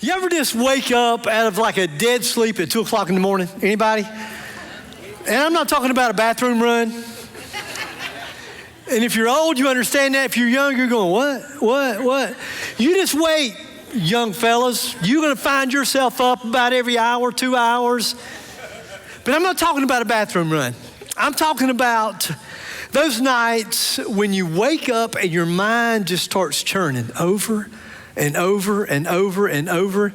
You ever just wake up out of like a dead sleep at 2 o'clock in the morning? Anybody? And I'm not talking about a bathroom run. And if you're old, you understand that. If you're young, you're going, what? You just wait, young fellas. You're going to find yourself up about every hour, 2 hours. But I'm not talking about a bathroom run. I'm talking about those nights when you wake up and your mind just starts churning over and over and over and over.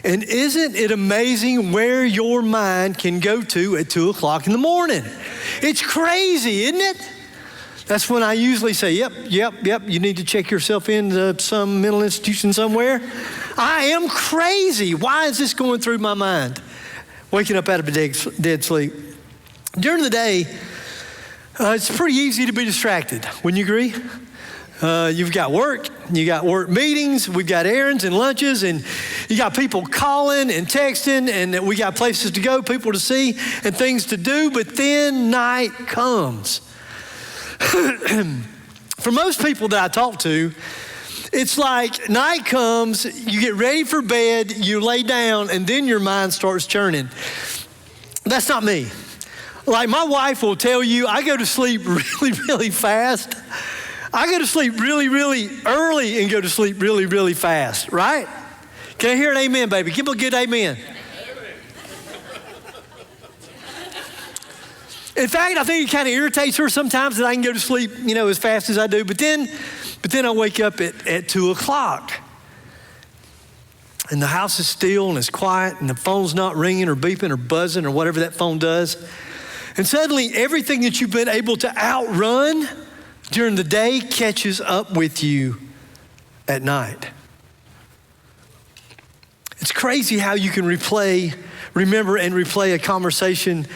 And isn't it amazing where your mind can go to at 2 o'clock in the morning? It's crazy, isn't it? That's when I usually say, yep, you need to check yourself into some mental institution somewhere. I am crazy. Why is this going through my mind? Waking up out of a dead sleep. During the day, it's pretty easy to be distracted. Wouldn't you agree? You've got work, you got work meetings, we've got errands and lunches, and you got people calling and texting, and we got places to go, people to see, and things to do, but then night comes. For most people that I talk to, it's like night comes, you get ready for bed, you lay down, and then your mind starts churning. That's not me. Like my wife will tell you, I go to sleep really, really fast. I go to sleep really, really early and go to sleep really, really fast, right? Can I hear an amen, baby? Give me a good amen. In fact, I think it kind of irritates her sometimes that I can go to sleep, as fast as I do. But then I wake up at 2 o'clock. And the house is still and it's quiet and the phone's not ringing or beeping or buzzing or whatever that phone does. And suddenly everything that you've been able to outrun during the day catches up with you at night. It's crazy how you can remember and replay a conversation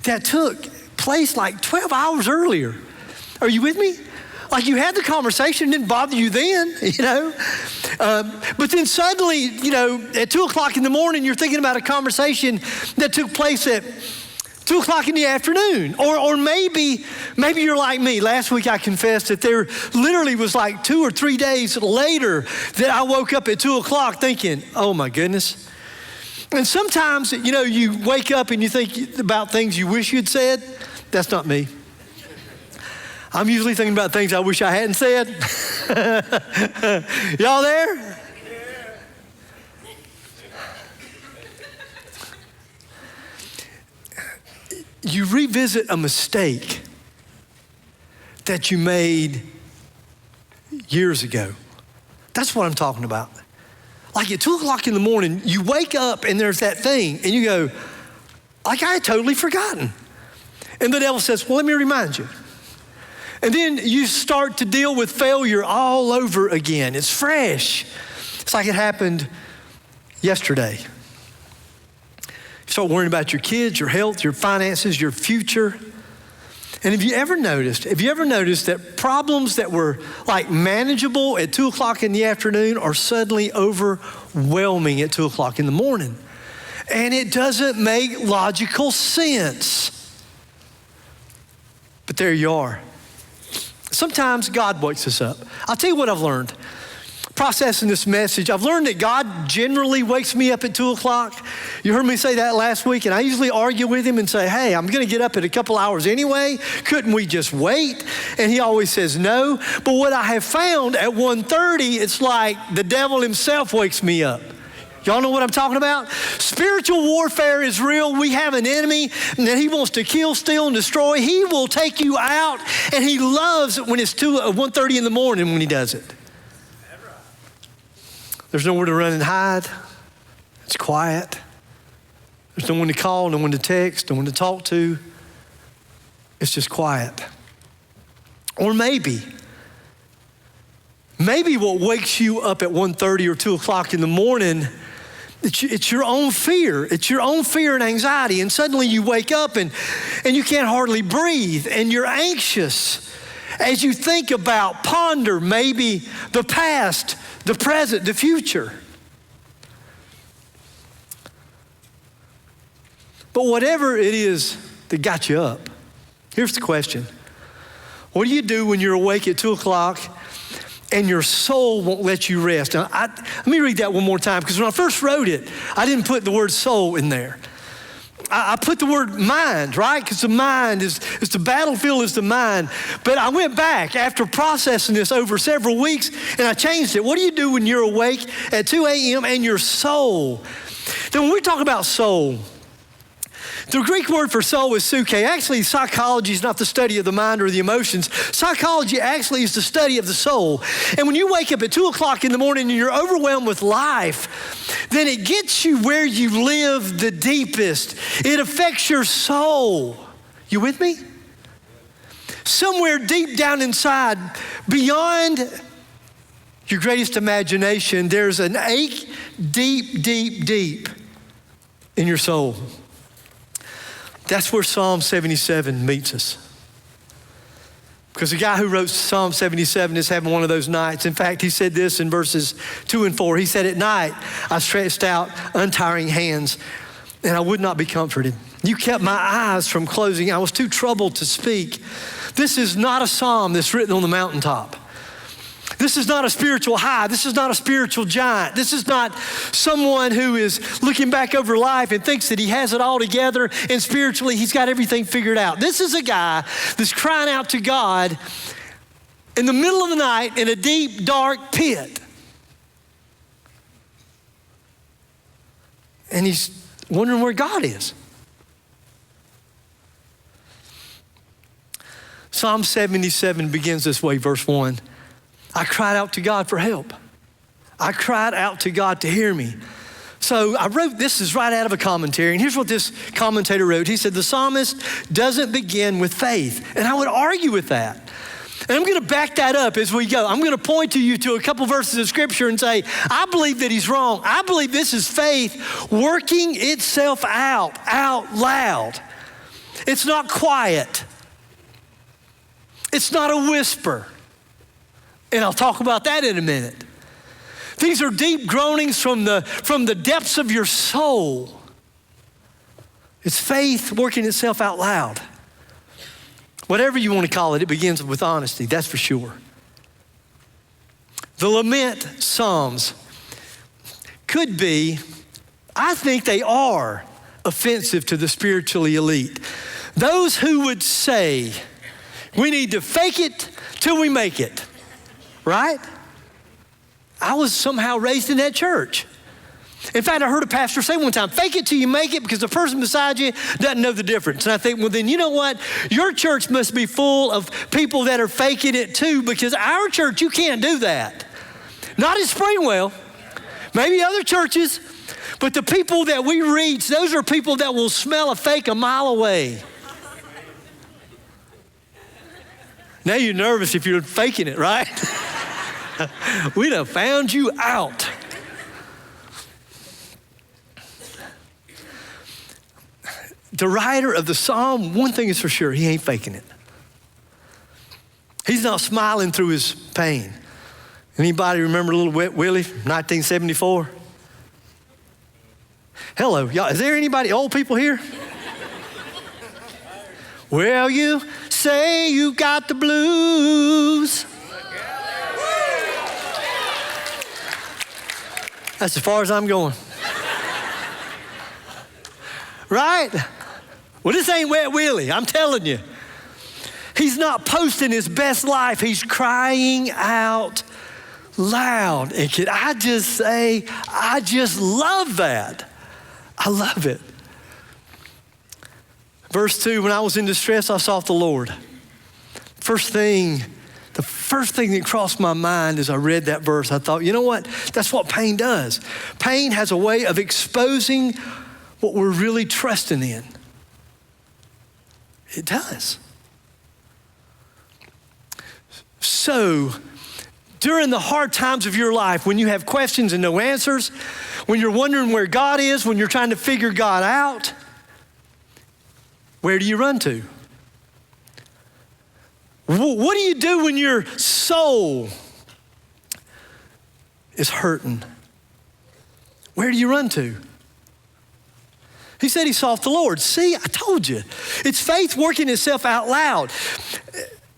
that took place like 12 hours earlier. Are you with me? Like you had the conversation, didn't bother you then, But then suddenly, at 2 o'clock in the morning, you're thinking about a conversation that took place at 2 o'clock in the afternoon. Or maybe you're like me. Last week I confessed that there literally was like 2 or 3 days later that I woke up at 2 o'clock thinking, oh my goodness. And sometimes, you wake up and you think about things you wish you'd said. That's not me. I'm usually thinking about things I wish I hadn't said. Y'all there? You revisit a mistake that you made years ago. That's what I'm talking about. Like at 2 o'clock in the morning, you wake up and there's that thing and you go, like I had totally forgotten. And the devil says, well, let me remind you. And then you start to deal with failure all over again. It's fresh. It's like it happened yesterday. You start worrying about your kids, your health, your finances, your future. And have you ever noticed that problems that were like manageable at 2 o'clock in the afternoon are suddenly overwhelming at 2 o'clock in the morning? And it doesn't make logical sense. But there you are. Sometimes God wakes us up. I'll tell you what I've learned. Processing this message, I've learned that God generally wakes me up at 2 o'clock. You heard me say that last week, and I usually argue with him and say, hey, I'm gonna get up in a couple hours anyway. Couldn't we just wait? And he always says no. But what I have found at 1:30, it's like the devil himself wakes me up. Y'all know what I'm talking about? Spiritual warfare is real. We have an enemy that he wants to kill, steal, and destroy. He will take you out, and he loves it when it's 1:30 in the morning when he does it. There's nowhere to run and hide. It's quiet. There's no one to call, no one to text, no one to talk to. It's just quiet. Or maybe what wakes you up at 1:30 or 2 o'clock in the morning, it's your own fear. It's your own fear and anxiety. And suddenly you wake up and you can't hardly breathe and you're anxious as you think about, ponder maybe the past, the present, the future. But whatever it is that got you up, here's the question. What do you do when you're awake at 2 o'clock and your soul won't let you rest. Now, let me read that one more time, because when I first wrote it, I didn't put the word soul in there. I put the word mind, right? Because the mind is the battlefield is the mind. But I went back after processing this over several weeks, and I changed it. What do you do when you're awake at 2 a.m. and your soul? Then when we talk about soul, the Greek word for soul is psyche. Actually, psychology is not the study of the mind or the emotions. Psychology actually is the study of the soul. And when you wake up at 2 o'clock in the morning and you're overwhelmed with life, then it gets you where you live the deepest. It affects your soul. You with me? Somewhere deep down inside, beyond your greatest imagination, there's an ache deep, deep, deep in your soul. That's where Psalm 77 meets us. Because the guy who wrote Psalm 77 is having one of those nights. In fact, he said this in verses 2 and 4. He said, at night, I stretched out untiring hands, and I would not be comforted. You kept my eyes from closing. I was too troubled to speak. This is not a psalm that's written on the mountaintop. This is not a spiritual high. This is not a spiritual giant. This is not someone who is looking back over life and thinks that he has it all together and spiritually he's got everything figured out. This is a guy that's crying out to God in the middle of the night in a deep, dark pit. And he's wondering where God is. Psalm 77 begins this way, verse 1. I cried out to God for help. I cried out to God to hear me. So I wrote, this is right out of a commentary, and here's what this commentator wrote. He said, the psalmist doesn't begin with faith. And I would argue with that. And I'm gonna back that up as we go. I'm gonna point to you to a couple verses of scripture and say, I believe that he's wrong. I believe this is faith working itself out loud. It's not quiet. It's not a whisper. And I'll talk about that in a minute. These are deep groanings from the depths of your soul. It's faith working itself out loud. Whatever you want to call it, it begins with honesty, that's for sure. The lament psalms could be, I think they are offensive to the spiritually elite. Those who would say, we need to fake it till we make it. Right? I was somehow raised in that church. In fact, I heard a pastor say one time, fake it till you make it because the person beside you doesn't know the difference. And I think, well, then you know what? Your church must be full of people that are faking it too, because our church, you can't do that. Not at Springwell, maybe other churches, but the people that we reach, those are people that will smell a fake a mile away. Now you're nervous if you're faking it, right? We done found you out. The writer of the psalm, one thing is for sure, he ain't faking it. He's not smiling through his pain. Anybody remember Little Wet Willie, 1974? Hello, y'all, is there anybody, old people here? Well, you say you got the blues. That's as far as I'm going. Right? Well, this ain't Wet Willie, I'm telling you. He's not posting his best life, he's crying out loud. And can I just say, I just love that. I love it. Verse 2, when I was in distress, I sought the Lord. The first thing that crossed my mind as I read that verse, I thought, you know what? That's what pain does. Pain has a way of exposing what we're really trusting in. It does. So, during the hard times of your life, when you have questions and no answers, when you're wondering where God is, when you're trying to figure God out, where do you run to? What do you do when your soul is hurting? Where do you run to? He said he sought the Lord. See, I told you. It's faith working itself out loud.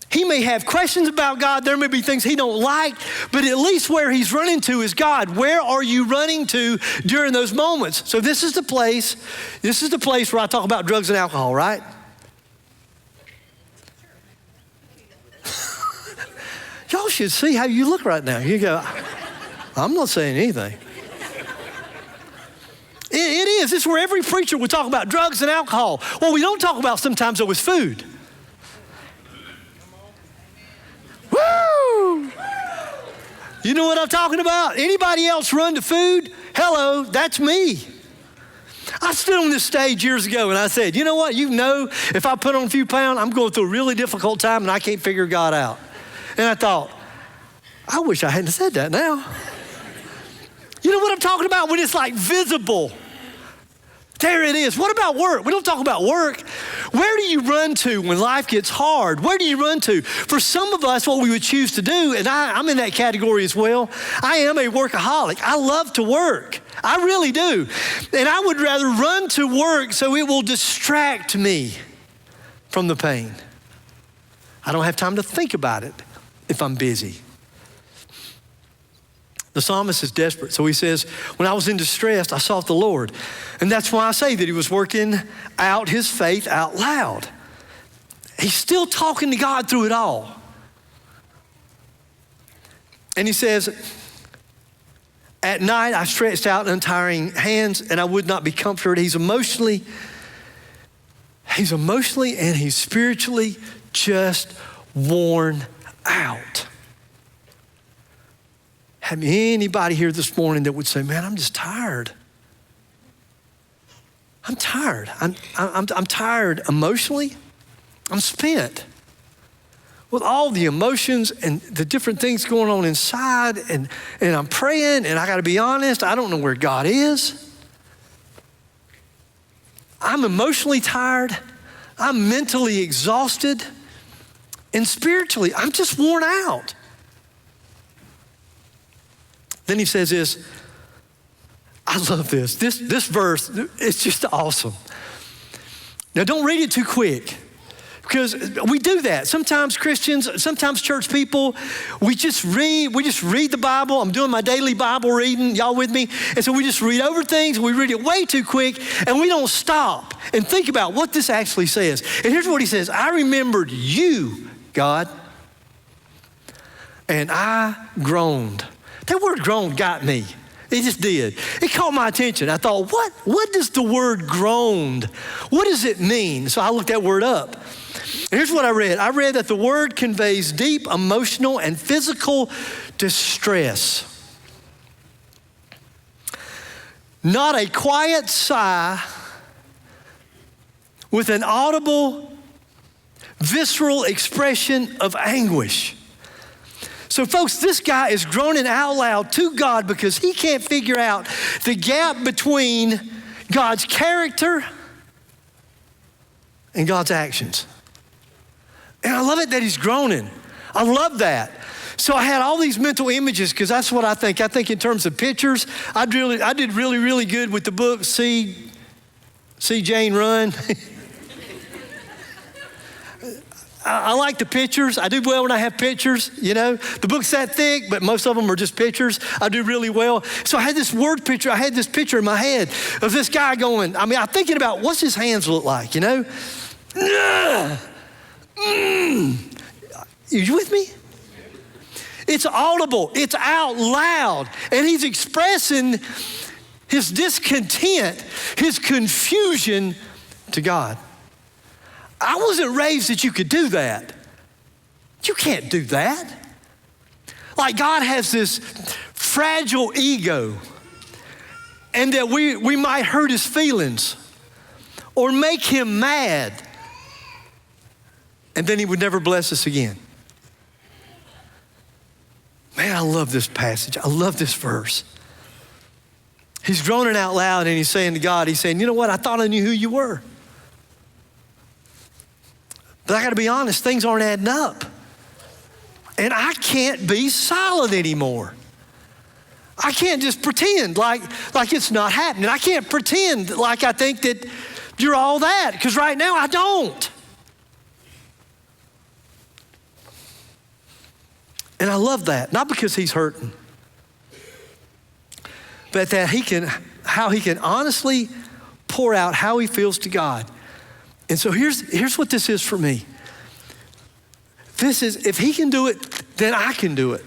He may have questions about God. There may be things he don't like, but at least where he's running to is God. Where are you running to during those moments? So this is the place where I talk about drugs and alcohol, right? Y'all should see how you look right now. You go, I'm not saying anything. It is. It's where every preacher would talk about drugs and alcohol. What we don't talk about sometimes, though, is food. Woo! You know what I'm talking about? Anybody else run to food? Hello, that's me. I stood on this stage years ago and I said, you know what? If I put on a few pounds, I'm going through a really difficult time and I can't figure God out. And I thought, I wish I hadn't said that now. You know what I'm talking about? When it's like visible. There it is. What about work? We don't talk about work. Where do you run to when life gets hard? Where do you run to? For some of us, what we would choose to do, and I'm in that category as well, I am a workaholic. I love to work. I really do. And I would rather run to work so it will distract me from the pain. I don't have time to think about it if I'm busy. The psalmist is desperate. So he says, when I was in distress, I sought the Lord. And that's why I say that he was working out his faith out loud. He's still talking to God through it all. And he says, at night I stretched out untiring hands and I would not be comforted. He's emotionally and he's spiritually just worn out. Have anybody here this morning that would say, man, I'm just tired. I'm tired. I'm tired emotionally. I'm spent with all the emotions and the different things going on inside, and I'm praying, and I got to be honest, I don't know where God is. I'm emotionally tired. I'm mentally exhausted. And spiritually, I'm just worn out. Then he says this, I love this. This verse, it's just awesome. Now don't read it too quick because we do that. Sometimes Christians, sometimes church people, we just read the Bible. I'm doing my daily Bible reading, y'all with me? And so we just read over things, we read it way too quick, and we don't stop and think about what this actually says. And here's what he says, I remembered you, God, and I groaned. That word groan got me. It just did. It caught my attention. I thought, what does the word groaned, what does it mean? So I looked that word up. And here's what I read. I read that the word conveys deep emotional and physical distress. Not a quiet sigh with an audible, visceral expression of anguish. So folks, this guy is groaning out loud to God because he can't figure out the gap between God's character and God's actions. And I love it that he's groaning. I love that. So I had all these mental images because that's what I think. I think in terms of pictures, I did really, really good with the book, See Jane Run. I like the pictures. I do well when I have pictures, you know. The book's that thick, but most of them are just pictures. I do really well. So I had this word picture. I had this picture in my head of this guy going, I'm thinking about what's his hands look like, you know? You with me? It's audible. It's out loud. And he's expressing his discontent, his confusion to God. I wasn't raised that you could do that. You can't do that. Like God has this fragile ego and that we might hurt his feelings or make him mad and then he would never bless us again. Man, I love this passage. I love this verse. He's groaning out loud and he's saying to God, he's saying, you know what? I thought I knew who you were. But I got to be honest, things aren't adding up. And I can't be solid anymore. I can't just pretend like it's not happening. I can't pretend like I think that you're all that, because right now I don't. And I love that, not because he's hurting, but that how he can honestly pour out how he feels to God. And so here's what this is for me. This is, if he can do it, then I can do it.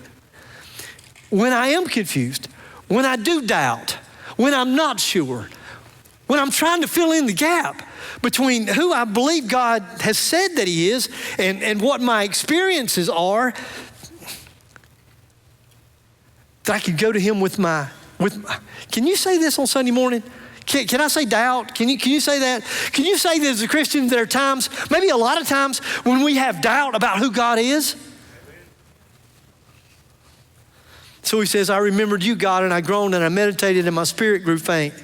When I am confused, when I do doubt, when I'm not sure, when I'm trying to fill in the gap between who I believe God has said that he is and what my experiences are, that I can go to him with my, can you say this on Sunday morning? Can I say doubt? Can you say that? Can you say that as a Christian there are times, maybe a lot of times, when we have doubt about who God is? So he says, I remembered you, God, and I groaned and I meditated and my spirit grew faint.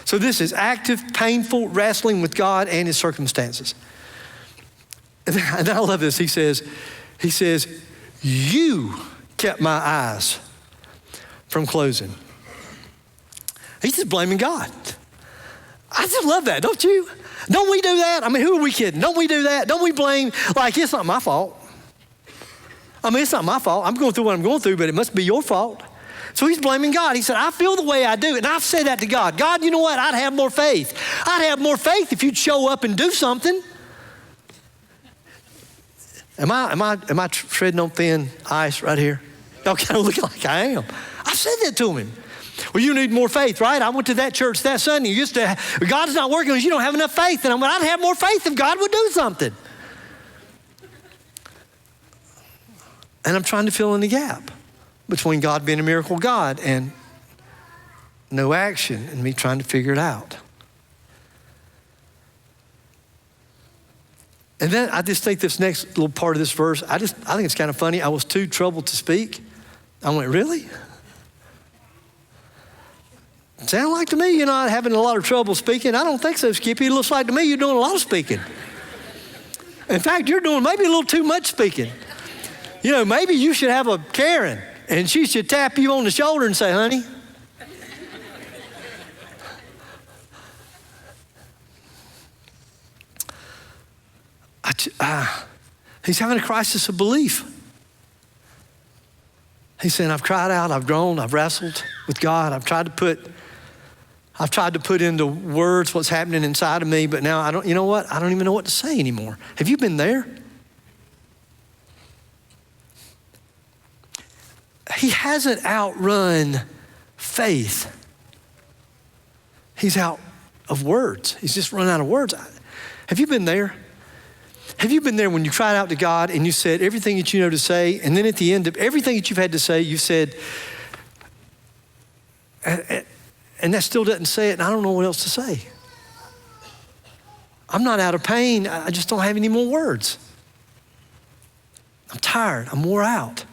So this is active, painful wrestling with God and his circumstances. And I love this. He says, you kept my eyes from closing. He's just blaming God. I just love that, don't you? Don't we do that? I mean, who are we kidding? Don't we do that? Don't we blame, like, it's not my fault. I mean, it's not my fault. I'm going through what I'm going through, but it must be your fault. So he's blaming God. He said, I feel the way I do. And I've said that to God. God, you know what? I'd have more faith. I'd have more faith if you'd show up and do something. Am I treading on thin ice right here? Y'all kind of look like I am. I've said that to him. Well, you need more faith, right? I went to that church that Sunday. God's not working because you don't have enough faith. And I'd have more faith if God would do something. And I'm trying to fill in the gap between God being a miracle God and no action and me trying to figure it out. And then I just think this next little part of this verse, I think it's kind of funny. I was too troubled to speak. I went, really? Sound like to me you're not having a lot of trouble speaking. I don't think so, Skippy. It looks like to me you're doing a lot of speaking. In fact, you're doing maybe a little too much speaking. You know, maybe you should have a Karen and she should tap you on the shoulder and say, honey. He's having a crisis of belief. He's saying, I've cried out, I've groaned, I've wrestled with God. I've tried to put into words what's happening inside of me, but now I don't even know what to say anymore. Have you been there? He hasn't outrun faith. He's out of words. He's just run out of words. Have you been there? Have you been there when you cried out to God and you said everything that you know to say, and then at the end of everything that you've had to say, you said, and that still doesn't say it, and I don't know what else to say. I'm not out of pain. I just don't have any more words. I'm tired. I'm wore out.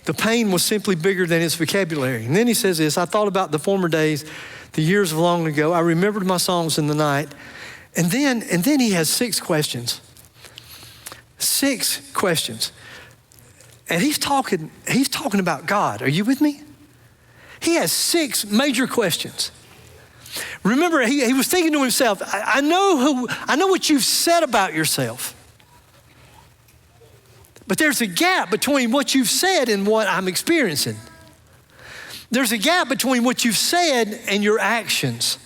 The pain was simply bigger than his vocabulary. And then he says this, I thought about the former days, the years of long ago. I remembered my songs in the night. And then he has 6 questions. 6 questions. And he's talking about God. Are you with me? He has 6 major questions. Remember, he was thinking to himself, I know what you've said about yourself. But there's a gap between what you've said and what I'm experiencing. There's a gap between what you've said and your actions.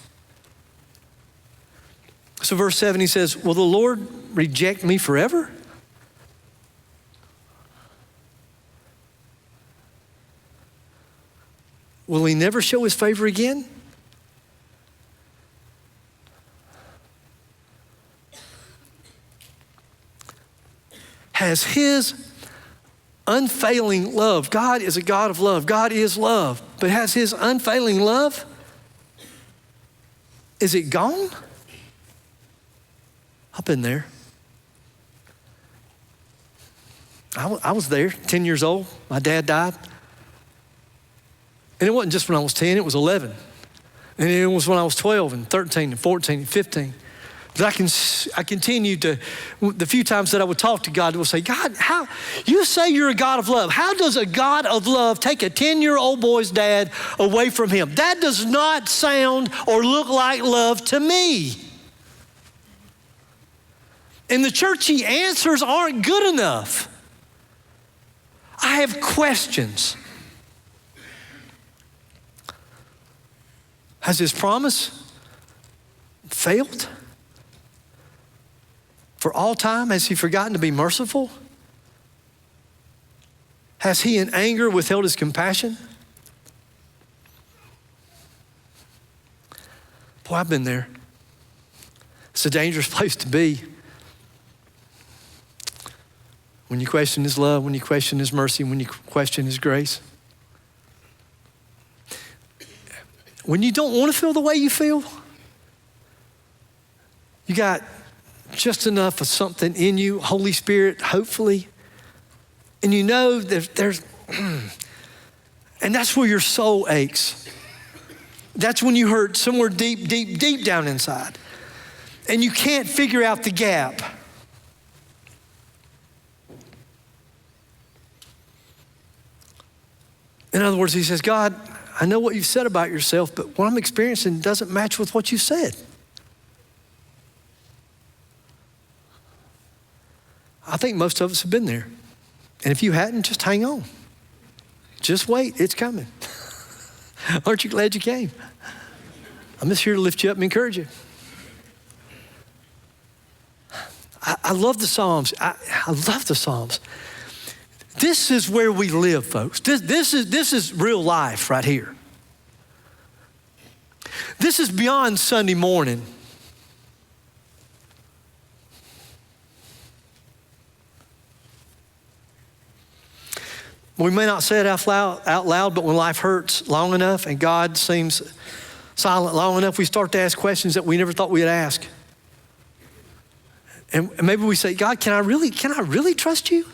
So verse 7, he says, will the Lord reject me forever? Will he never show his favor again? Has his unfailing love, God is a God of love, God is love, but has his unfailing love, is it gone? I've been there. I was there, 10 years old. My dad died. And it wasn't just when I was 10, it was 11. And it was when I was 12 and 13 and 14 and 15. But I continued to, the few times that I would talk to God, I would say, God, how, you say you're a God of love. How does a God of love take a 10-year-old boy's dad away from him? That does not sound or look like love to me. And the churchy answers aren't good enough. I have questions. Has his promise failed? For all time, has he forgotten to be merciful? Has he in anger withheld his compassion? Boy, I've been there. It's a dangerous place to be. When you question his love, when you question his mercy, when you question his grace. When you don't want to feel the way you feel, you got just enough of something in you, Holy Spirit, hopefully, and you know that there's, and that's where your soul aches. That's when you hurt somewhere deep, deep, deep down inside, and you can't figure out the gap. In other words, he says, God, I know what you've said about yourself, but what I'm experiencing doesn't match with what you said. I think most of us have been there. And if you hadn't, just hang on. Just wait, it's coming. Aren't you glad you came? I'm just here to lift you up and encourage you. I love the Psalms. I love the Psalms. This is where we live, folks. This is real life right here. This is beyond Sunday morning. We may not say it out loud, but when life hurts long enough and God seems silent long enough, we start to ask questions that we never thought we'd ask. And maybe we say, God, can I really trust you?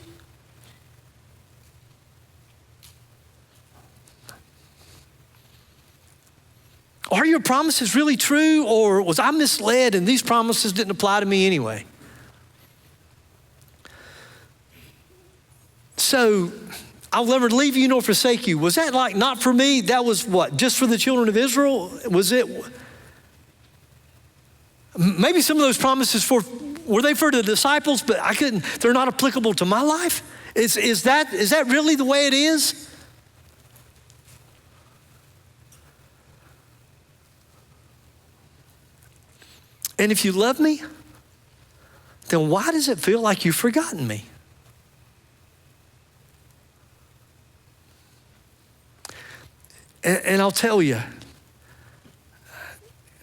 Are your promises really true, or was I misled and these promises didn't apply to me anyway? So, I'll never leave you nor forsake you. Was that like not for me? That was what? Just for the children of Israel? Was it? Maybe some of those promises were they for the disciples, but they're not applicable to my life? Is that really the way it is? And if you love me, then why does it feel like you've forgotten me? And I'll tell you,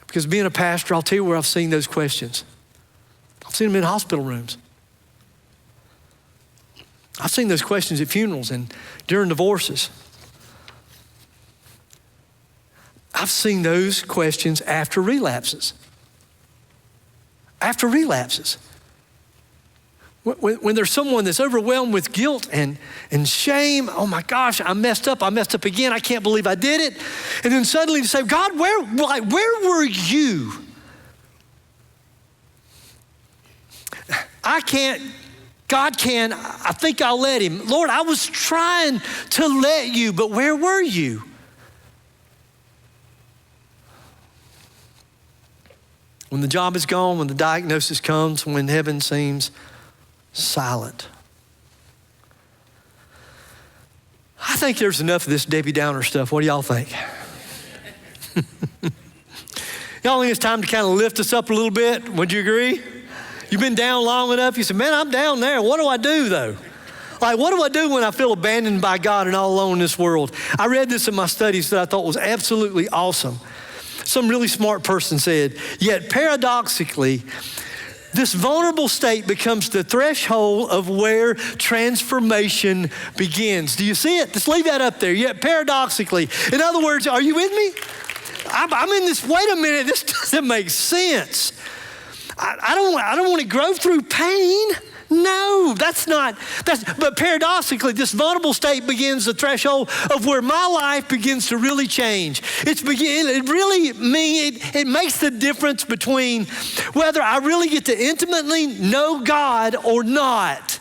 because being a pastor, I'll tell you where I've seen those questions. I've seen them in hospital rooms. I've seen those questions at funerals and during divorces. I've seen those questions after relapses. After relapses. When there's someone that's overwhelmed with guilt and shame, oh my gosh, I messed up again, I can't believe I did it. And then suddenly to say, God, where were you? I can't, God can, I think I'll let him. Lord, I was trying to let you, but where were you? When the job is gone, when the diagnosis comes, when heaven seems silent. I think there's enough of this Debbie Downer stuff. What do y'all think? Y'all think it's time to kind of lift us up a little bit? Would you agree? You've been down long enough. You said, man, I'm down there. What do I do though? Like, what do I do when I feel abandoned by God and all alone in this world? I read this in my studies that I thought was absolutely awesome. Some really smart person said, yet paradoxically, this vulnerable state becomes the threshold of where transformation begins. Do you see it? Just leave that up there. Yet paradoxically. In other words, are you with me? I'm in this, wait a minute, this doesn't make sense. I don't want to grow through pain. No, but paradoxically, this vulnerable state begins the threshold of where my life begins to really change. It makes the difference between whether I really get to intimately know God or not.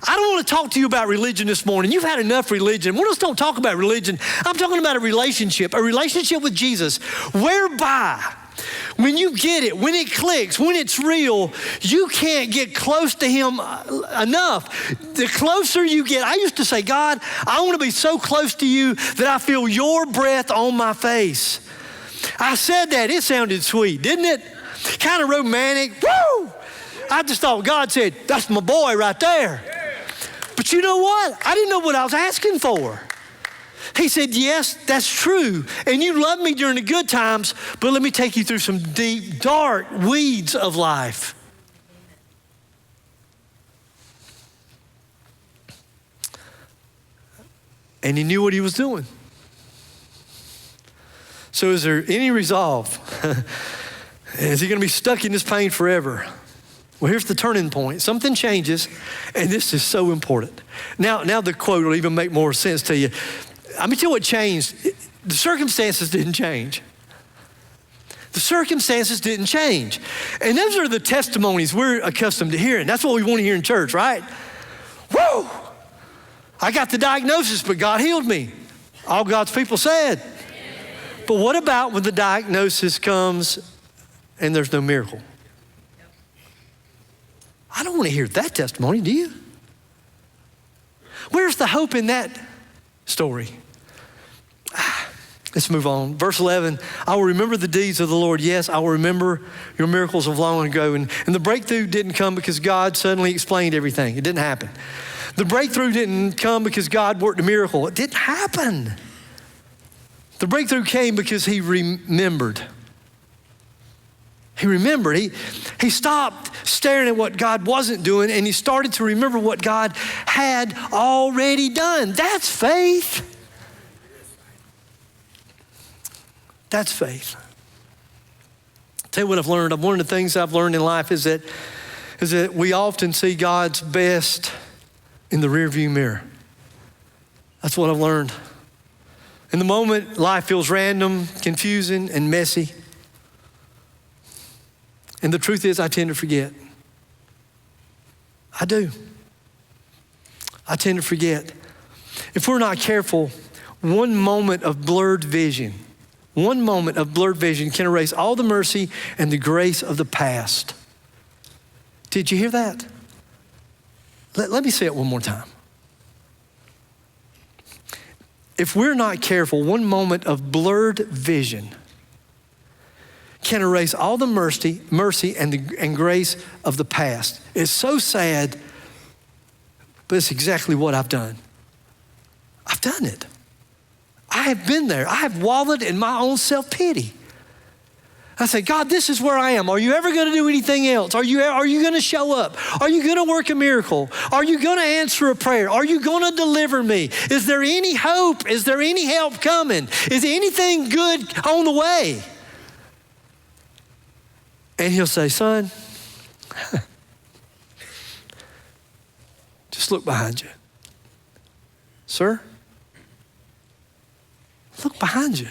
I don't want to talk to you about religion this morning. You've had enough religion. We just don't talk about religion. I'm talking about a relationship with Jesus, whereby When you get it, when it clicks, when it's real, you can't get close to him enough. The closer you get, I used to say, God, I want to be so close to you that I feel your breath on my face. I said that, it sounded sweet, didn't it? Kind of romantic, woo! I just thought God said, that's my boy right there. But you know what? I didn't know what I was asking for. He said, yes, that's true. And you love me during the good times, but let me take you through some deep, dark weeds of life. And he knew what he was doing. So is there any resolve? Is he going to be stuck in this pain forever? Well, here's the turning point. Something changes, and this is so important. Now the quote will even make more sense to you. Let me tell you what changed. The circumstances didn't change. The circumstances didn't change. And those are the testimonies we're accustomed to hearing. That's what we want to hear in church, right? Woo! I got the diagnosis, but God healed me. All God's people said. But what about when the diagnosis comes and there's no miracle? I don't want to hear that testimony, do you? Where's the hope in that story? Let's move on. Verse 11, I will remember the deeds of the Lord. Yes, I will remember your miracles of long ago. And the breakthrough didn't come because God suddenly explained everything. It didn't happen. The breakthrough didn't come because God worked a miracle. It didn't happen. The breakthrough came because he remembered. He remembered. He stopped staring at what God wasn't doing, and he started to remember what God had already done. That's faith. That's faith. I'll tell you what I've learned. One of the things I've learned in life is that we often see God's best in the rearview mirror. That's what I've learned. In the moment, life feels random, confusing, and messy. And the truth is, I tend to forget. I do. I tend to forget. If we're not careful, one moment of blurred vision can erase all the mercy and the grace of the past. Did you hear that? Let me say it one more time. If we're not careful, one moment of blurred vision can erase all the mercy and grace of the past. It's so sad, but it's exactly what I've done. I've done it. I have been there. I have wallowed in my own self-pity. I say, God, this is where I am. Are you ever going to do anything else? Are you going to show up? Are you going to work a miracle? Are you going to answer a prayer? Are you going to deliver me? Is there any hope? Is there any help coming? Is anything good on the way? And he'll say, son, just look behind you. Sir, look behind you.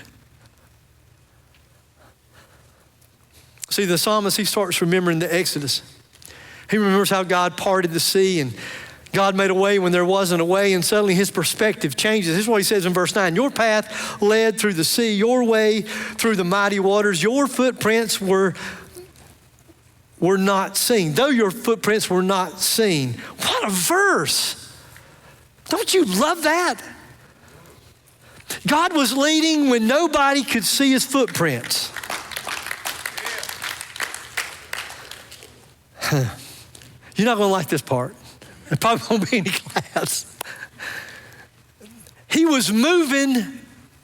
See, the psalmist, he starts remembering the Exodus. He remembers how God parted the sea and God made a way when there wasn't a way, and suddenly his perspective changes. This is what he says in verse 9. Your path led through the sea, your way through the mighty waters. Your footprints were not seen. Though your footprints were not seen. What a verse. Don't you love that? God was leading when nobody could see his footprints. You're not going to like this part. It probably won't be any class. He was moving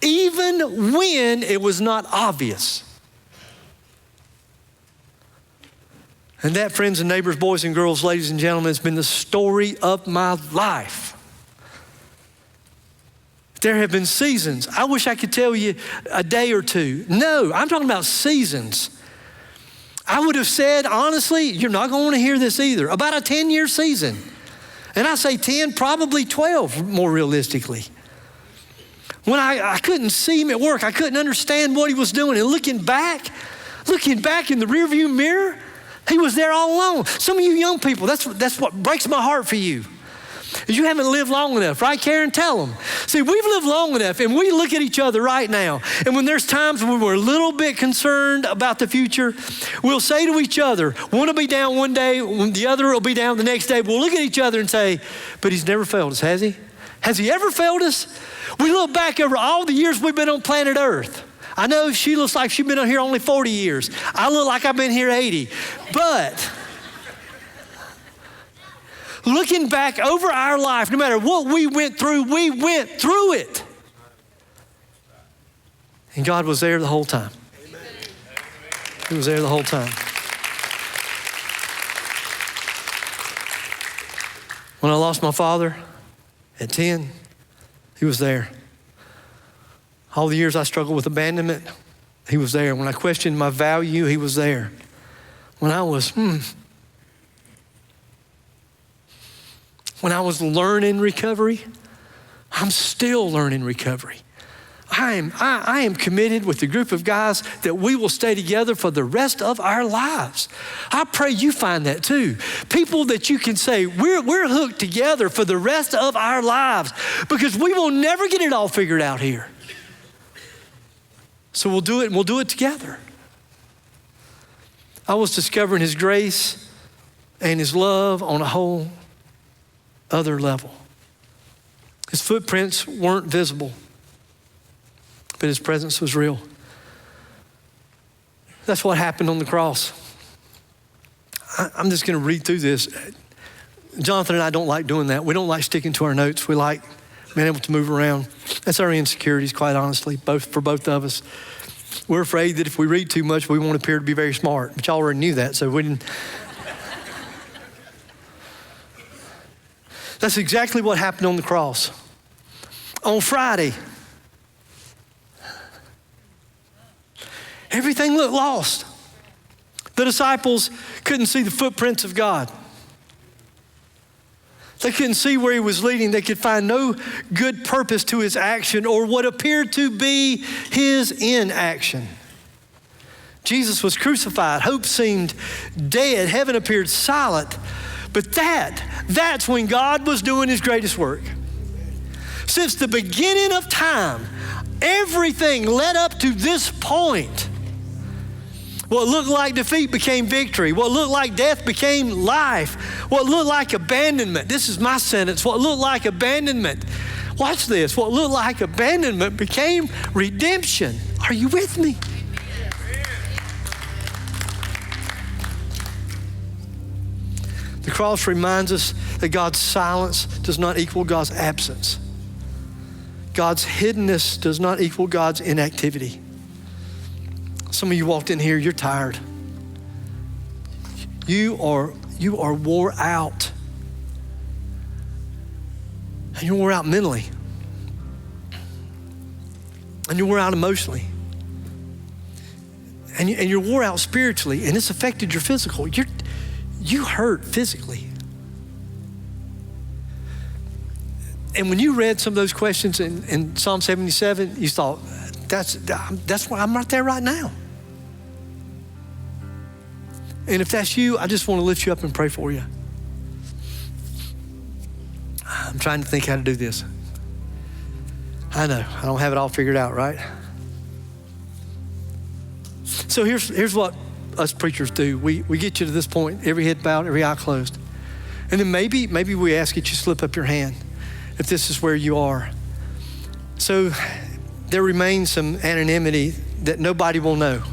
even when it was not obvious. And that, friends and neighbors, boys and girls, ladies and gentlemen, has been the story of my life. There have been seasons. I wish I could tell you a day or two. No, I'm talking about seasons. I would have said, honestly, you're not going to want to hear this either, about a 10-year season. And I say 10, probably 12 more realistically. When I couldn't see him at work, I couldn't understand what he was doing. And looking back in the rearview mirror, he was there all along. Some of you young people, that's what breaks my heart for you. You haven't lived long enough, right, Karen? Tell them. See, we've lived long enough, and we look at each other right now. And when there's times when we're a little bit concerned about the future, we'll say to each other, one will be down one day, the other will be down the next day. We'll look at each other and say, but he's never failed us, has he? Has he ever failed us? We look back over all the years we've been on planet Earth. I know she looks like she's been on here only 40 years. I look like I've been here 80. But looking back over our life, no matter what we went through it. And God was there the whole time. He was there the whole time. When I lost my father at 10, he was there. All the years I struggled with abandonment, he was there. When I questioned my value, he was there. When I was, when I was learning recovery, I'm still learning recovery. I am committed with a group of guys that we will stay together for the rest of our lives. I pray you find that too. People that you can say, we're hooked together for the rest of our lives because we will never get it all figured out here. So we'll do it and we'll do it together. I was discovering his grace and his love on a whole other level. His footprints weren't visible, but his presence was real. That's what happened on the cross. I'm just going to read through this. Jonathan and I don't like doing that. We don't like sticking to our notes. We like being able to move around. That's our insecurities, quite honestly, for both of us. We're afraid that if we read too much, we won't appear to be very smart, but y'all already knew that, so we didn't. That's exactly what happened on the cross. On Friday, everything looked lost. The disciples couldn't see the footprints of God. They couldn't see where he was leading. They could find no good purpose to his action or what appeared to be his inaction. Jesus was crucified. Hope seemed dead. Heaven appeared silent. But that's when God was doing his greatest work. Since the beginning of time, everything led up to this point. What looked like defeat became victory. What looked like death became life. What looked like abandonment, this is my sentence, what looked like abandonment, watch this, what looked like abandonment became redemption. Are you with me? The cross reminds us that God's silence does not equal God's absence. God's hiddenness does not equal God's inactivity. Some of you walked in here, you're tired. You are wore out. And you're wore out mentally. And you're wore out emotionally. And you're wore out spiritually, and it's affected your physical. You hurt physically. And when you read some of those questions in Psalm 77, you thought, that's why I'm right there right now. And if that's you, I just want to lift you up and pray for you. I'm trying to think how to do this. I know, I don't have it all figured out, right? So here's what us preachers do. We get you to this point, every head bowed, every eye closed. And then maybe we ask that you slip up your hand if this is where you are. So there remains some anonymity that nobody will know.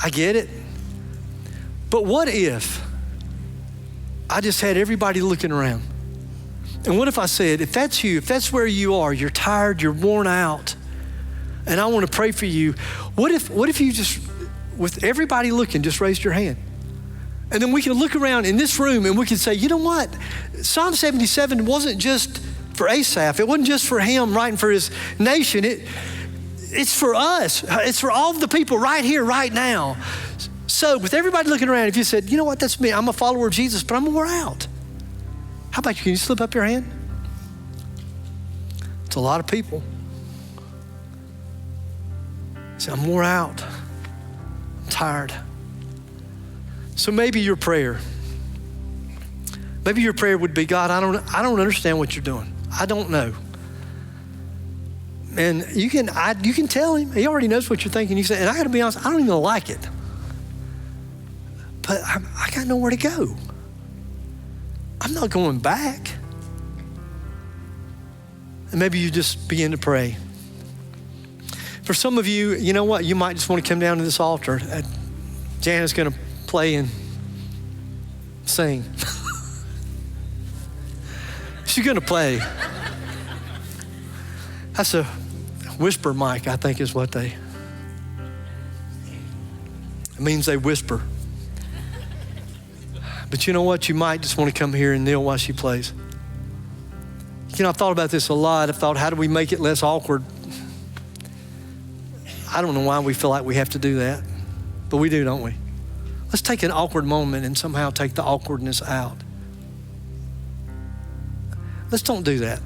I get it. But what if I just had everybody looking around? And what if I said, if that's you, if that's where you are, you're tired, you're worn out, and I want to pray for you, what if you just, with everybody looking, just raised your hand? And then we can look around in this room and we can say, you know what? Psalm 77 wasn't just for Asaph. It wasn't just for him writing for his nation. It's for us. It's for all of the people right here, right now. So with everybody looking around, if you said, you know what, that's me. I'm a follower of Jesus, but I'm wore out. How about you? Can you slip up your hand? It's a lot of people. Say, I'm wore out. I'm tired. So maybe your prayer Maybe your prayer would be, God, I don't understand what you're doing. I don't know. And you can tell him. He already knows what you're thinking. You say, and I got to be honest, I don't even like it. But I got nowhere to go. I'm not going back. And maybe you just begin to pray. For some of you, you know what? You might just want to come down to this altar. Janet's going to play and sing. She's going to play. That's a whisper mic, I think is what it means they whisper. But you know what? You might just want to come here and kneel while she plays. You know, I've thought about this a lot. I've thought, how do we make it less awkward? I don't know why we feel like we have to do that, but we do, don't we? Let's take an awkward moment and somehow take the awkwardness out. Let's don't do that.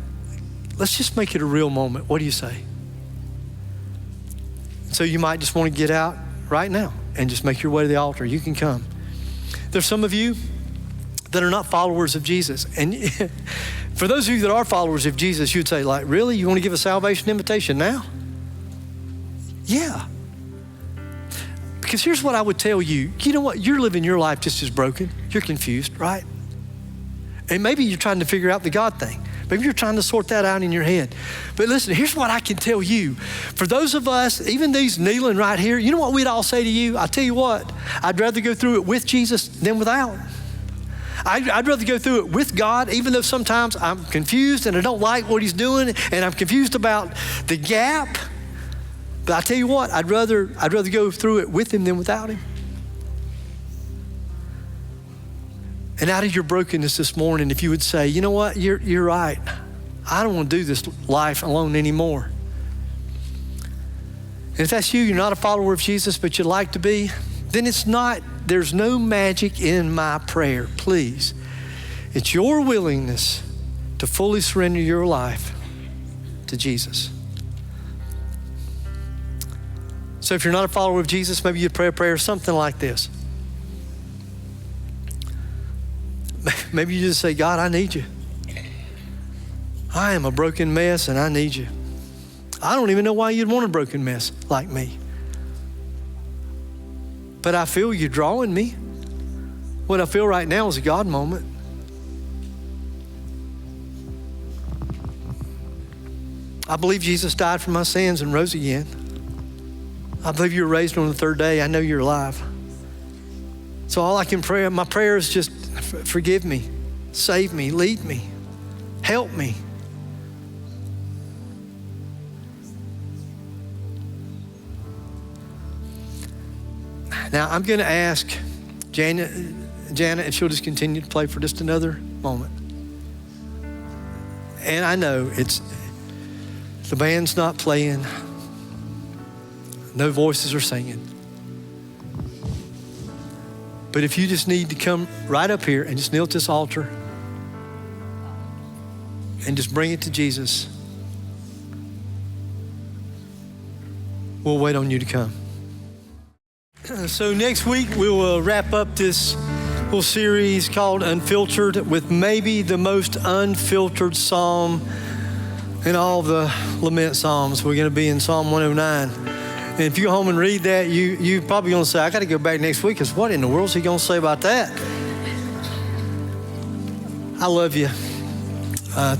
Let's just make it a real moment. What do you say? So you might just want to get out right now and just make your way to the altar. You can come. There's some of you that are not followers of Jesus. And for those of you that are followers of Jesus, you'd say, like, really? You want to give a salvation invitation now? Yeah. Because here's what I would tell you. You know what? You're living your life just as broken. You're confused, right? And maybe you're trying to figure out the God thing. Maybe you're trying to sort that out in your head. But listen, here's what I can tell you. For those of us, even these kneeling right here, you know what we'd all say to you? I tell you what, I'd rather go through it with Jesus than without. I'd rather go through it with God, even though sometimes I'm confused and I don't like what he's doing and I'm confused about the gap. But I tell you what, I'd rather go through it with him than without him. And out of your brokenness this morning, if you would say, you know what, you're right. I don't want to do this life alone anymore. And if that's you, you're not a follower of Jesus, but you'd like to be, then there's no magic in my prayer, please. It's your willingness to fully surrender your life to Jesus. So if you're not a follower of Jesus, maybe you'd pray a prayer something like this. Maybe you just say, God, I need you. I am a broken mess and I need you. I don't even know why you'd want a broken mess like me. But I feel you drawing me. What I feel right now is a God moment. I believe Jesus died for my sins and rose again. I believe you were raised on the third day. I know you're alive. So all I can pray, my prayer is just forgive me, save me, lead me, help me. Now I'm going to ask Janet if she'll just continue to play for just another moment. And I know the band's not playing, no voices are singing. But if you just need to come right up here and just kneel at this altar and just bring it to Jesus, we'll wait on you to come. So next week, we will wrap up this little series called Unfiltered with maybe the most unfiltered psalm in all the lament psalms. We're going to be in Psalm 109. And if you go home and read that, you're probably going to say, I got to go back next week because what in the world is he going to say about that? I love you.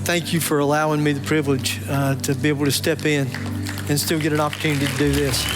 Thank you for allowing me the privilege to be able to step in and still get an opportunity to do this.